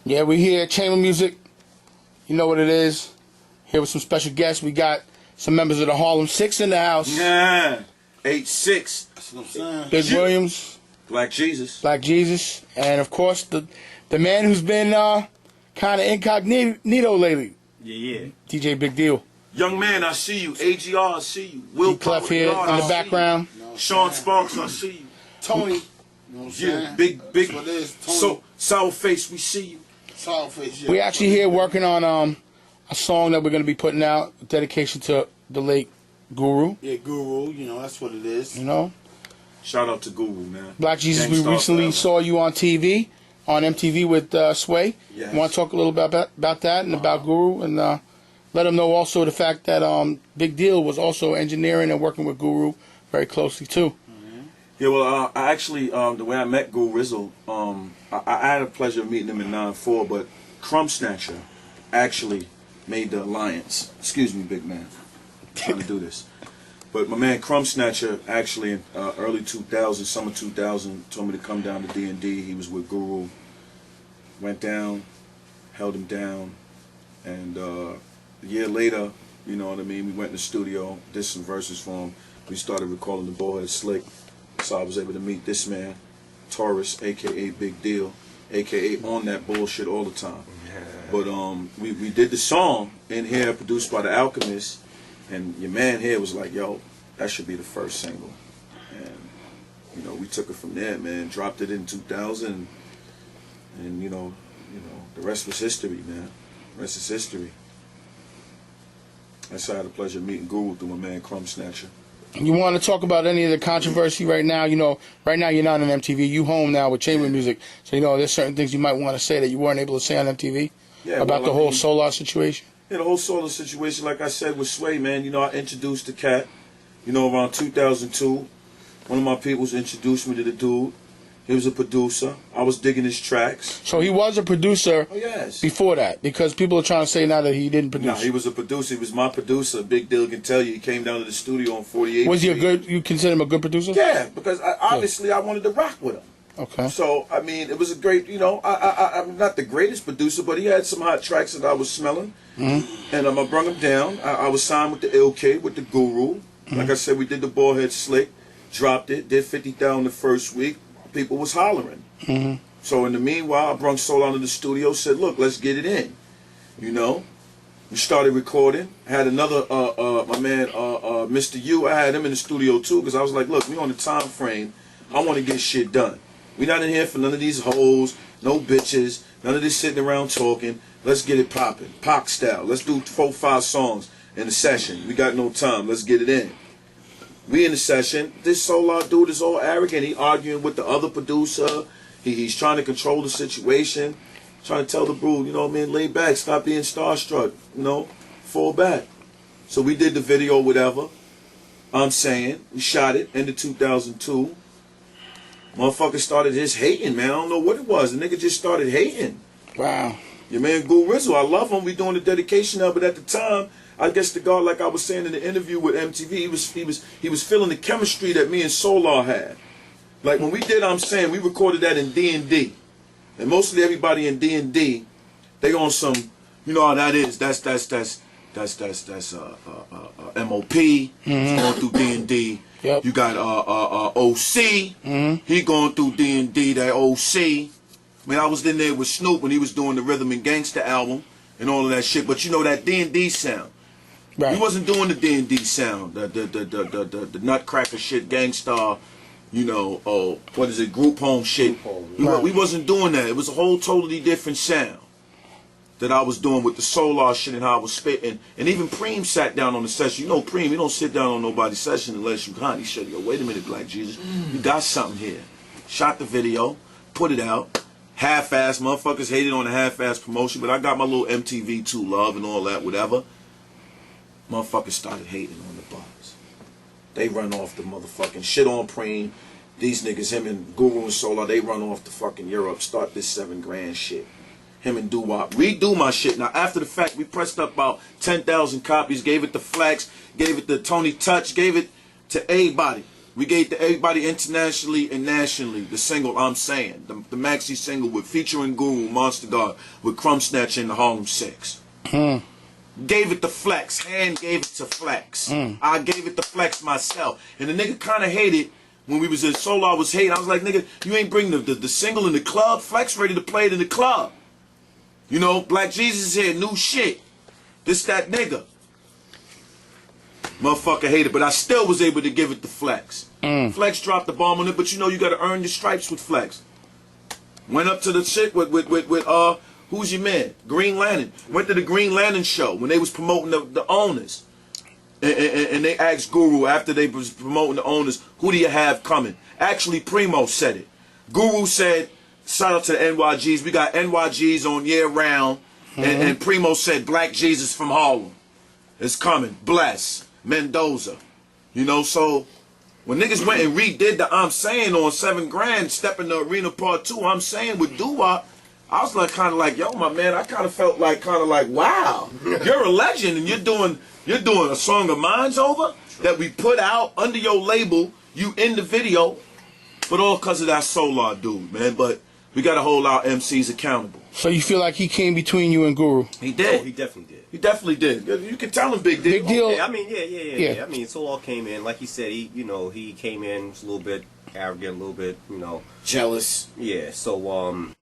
Yeah, we here at Chamber Music. You know what it is. Here with some special guests. We got some members of the Harlem Six in the house. Yeah, 8-6. That's what I'm saying. Big Williams, Black Jesus. Black Jesus, and of course the man who's been kind of incognito lately. Yeah. DJ Big Deal. Young man, I see you. AGR, I see you. Will G-Clef here God, in I the see background. you. Sean Sparks, I see you. Tony. You know what I'm saying? Yeah, big. That's what it is. Tony. So, sour face, we see you. Sour face, yeah. We actually here working on a song that we're going to be putting out, dedication to the late Guru. Yeah, Guru. You know, that's what it is. You know, Shout out to Guru, man. Black Jesus. We Gangstar recently forever. saw you on TV, on MTV with Sway. Yes. You want to talk a little bit about that and about Guru, and let them know also the fact that Big Deal was also engineering and working with Guru very closely too. Yeah, well, I actually, the way I met Guru Rizzo, I had a pleasure of meeting him in 9-4, but Crumb Snatcher actually made the alliance. Excuse me, big man. I'm trying to do this. But my man Crumb Snatcher actually in early 2000, summer 2000, told me to come down to D&D. He was with Guru. Went down, held him down, and a year later, you know what I mean, we went in the studio, did some verses for him. We started recording the Bullhead Slick. So I was able to meet this man, Taurus, a.k.a. Big Deal, a.k.a. on that bullshit all the time. Yeah. But we did the song in here, produced by The Alchemist, and your man here was like, yo, that should be the first single. And, you know, we took it from there, man, dropped it in 2000, and, you know, the rest was history, man. The rest is history. That's how I had the pleasure of meeting Guru through my man Crumb Snatcher. You want to talk about any of the controversy right now? You know, right now you're not on MTV. You home now with Chamber Music. So, you know, there's certain things you might want to say that you weren't able to say on MTV about the whole Solar situation. Yeah, the whole Solar situation, like I said, with Sway, man, you know, I introduced the cat, you know, around 2002. One of my peoples introduced me to the dude. He was a producer. I was digging his tracks. So he was a producer before that, because people are trying to say now that he didn't produce. No, he was a producer. He was my producer. Big Deal can tell you. He came down to the studio on 48th Was he a Street. good, you consider him a good producer? Yeah, because obviously I wanted to rock with him. Okay. So, I mean, it was a great, you know, I'm not the greatest producer, but he had some hot tracks that I was smelling. Mm-hmm. And I brought him down. I was signed with the Ill Kid, with the Guru. Mm-hmm. Like I said, we did the Bullhead Slick, dropped it, did 50,000 the first week. People was hollering. Mm-hmm. So in the meanwhile, I brought Soul out of the studio, said, look, let's get it in. You know? We started recording. I had another, my man, Mr. U, I had him in the studio too, because I was like, look, we on the time frame. I want to get shit done. We not in here for none of these hoes, no bitches, none of this sitting around talking. Let's get it popping, Pac style. Let's do 4-5 songs in a session. We got no time. Let's get it in. We in the session. This Solar dude is all arrogant. He arguing with the other producer. He's trying to control the situation. Trying to tell the brood, you know what I mean, lay back, stop being starstruck, you know, fall back. So we did the video, whatever. I'm saying, we shot it, end of 2002. Motherfucker started just hating, man. I don't know what it was. The nigga just started hating. Wow. Your man Guru Rizzo, I love him. We doing the dedication now, but at the time, I guess the guy, like I was saying in the interview with MTV, he was feeling the chemistry that me and Solar had. Like when we did, I'm saying, we recorded that in D&D, and mostly everybody in D&D, they on some, you know how that is. That's MOP. Mm-hmm. Going through D&D. Yep. You got OC. Mm-hmm. He going through D&D. That OC. I mean, I was in there with Snoop when he was doing the Rhythm and Gangsta album and all of that shit. But you know that D&D sound. Right. He wasn't doing the D&D sound, the Nutcracker shit, Gangstar, you know, what is it, group home shit. We wasn't doing that. It was a whole totally different sound that I was doing with the Solar shit and how I was spitting. And even Preem sat down on the session. You know Preem, he don't sit down on nobody's session unless you hunt. He said, yo, wait a minute, Black Jesus, you got something here. Shot the video, put it out. Half-ass, motherfuckers hated on the half-ass promotion, but I got my little MTV2 love and all that, whatever. Motherfuckers started hating on the bars. They run off the motherfucking shit on Preem. These niggas, him and Guru and Solar, they run off to fucking Europe, start this 7 grand shit. Him and Doo-Wop. Redo my shit. Now, after the fact, we pressed up about 10,000 copies, gave it to Flex, gave it to Tony Touch, gave it to everybody. We gave to everybody internationally and nationally the single I'm Saying, the maxi single with featuring Guru, Monster God, with Crumb Snatcher and the Harlem Six. Gave it to Flex, Hand gave it to Flex. I gave it to Flex myself. And the nigga kind of hated when we was in solo. I was hating. I was like, nigga, you ain't bring the single in the club. Flex ready to play it in the club. You know, Black Jesus here, new shit. This, that nigga. Motherfucker hated, but I still was able to give it to Flex. Flex dropped the bomb on it, but you know you gotta earn your stripes with Flex. Went up to the shit with who's your man? Green Lantern. Went to the Green Lantern show when they was promoting the owners. And they asked Guru after they was promoting the owners, who do you have coming? Actually, Primo said it. Guru said, shout out to the NYGs. We got NYGs on year round. And Primo said, Black Jesus from Harlem is coming. Bless. Mendoza. You know, so when niggas went and redid the I'm Saying on 7 Grand, Step in the Arena Part 2, I'm Saying with Doo-Wop, I was like kind of like, yo, my man, I kind of felt like wow, you're a legend and you're doing a song of mine's over that we put out under your label, you in the video, but all because of that Solar dude, man. But we got to hold our MCs accountable. So you feel like he came between you and Guru? He did. Oh, he definitely did. He definitely did. You can tell him Big Deal. Big Deal. Yeah, I mean, yeah. I mean, Solar came in, like he said, he came in, was a little bit arrogant, a little bit, Jealous. Yeah, so,